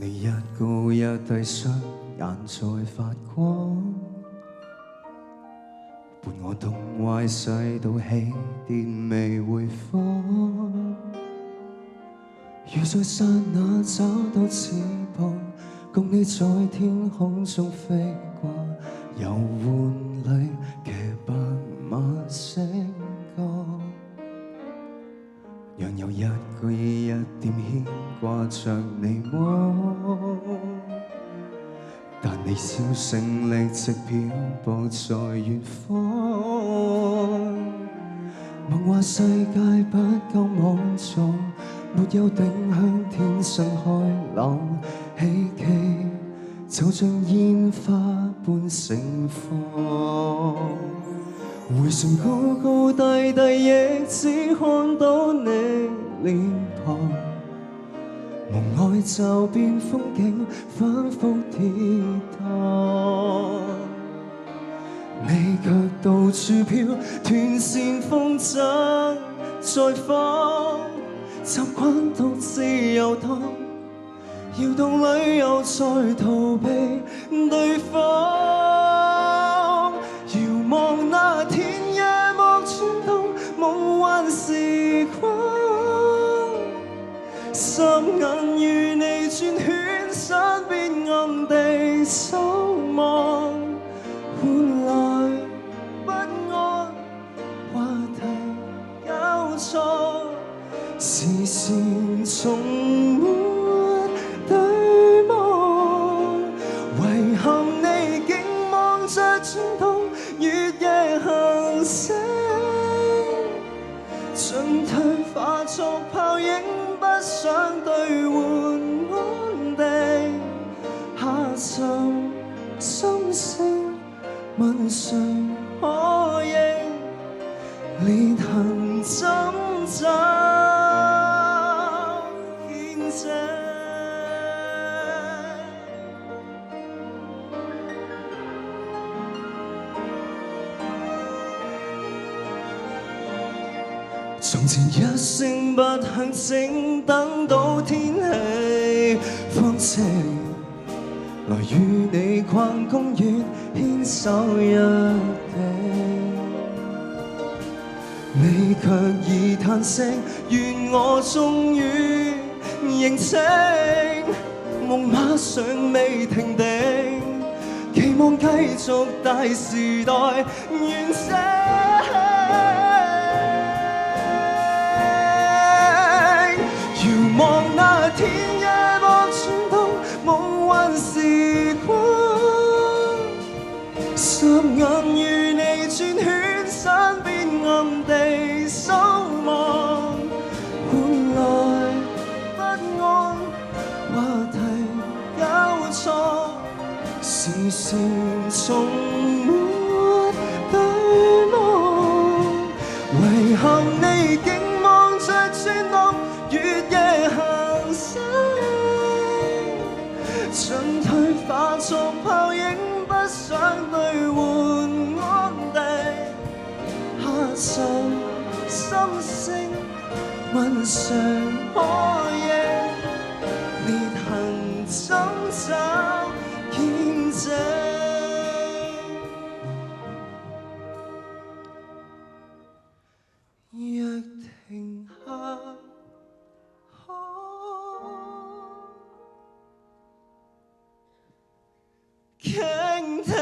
你一高一低，雙眼在發光，伴我東歪西到起點未回放，如在剎那找到翅膀，共你在天空中飛過，遊玩裏騎白馬星歌，讓有一個一點牽掛着你麼？但你小勝力直漂泊在遠方，夢話世界不夠莽撞，沒有定向天生開朗，希冀就像煙花般盛放。回旋高高低低，亦只看到你臉龐。夢愛就變風景，反覆跌宕。你卻到處飄，斷線風箏在放，習慣獨自遊蕩，搖動裏又再逃避對方。遙望那天夜幕轉動，夢幻時光，心眼與你轉圈，身邊暗地守望，換來不安，話題交錯，視線從沒對望，遺憾你竟望着轉動，月夜行星，進退化作泡影，不想兌換安定，下沉心聲，問誰可應，裂痕怎找見證？從前一聲不響靜，等到天氣放晴，來與你逛公園，牽手約定。你卻已嘆息，願我終於認清，夢馬尚未停定，期望繼續大時代完整。遙望那天夜幕轉動，夢幻時光，霎眼與你轉圈，身邊暗地守望，換來不安，話題交錯，視線從沒對望，遺憾你竟望着轉動，月夜行星，進退化作泡影，不想兌換安定，下沉心聲，問誰可應，裂痕怎找見證？若停下傾聽。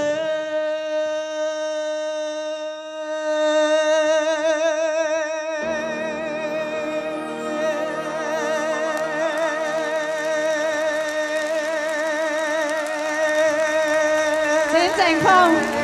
謝謝靜峰。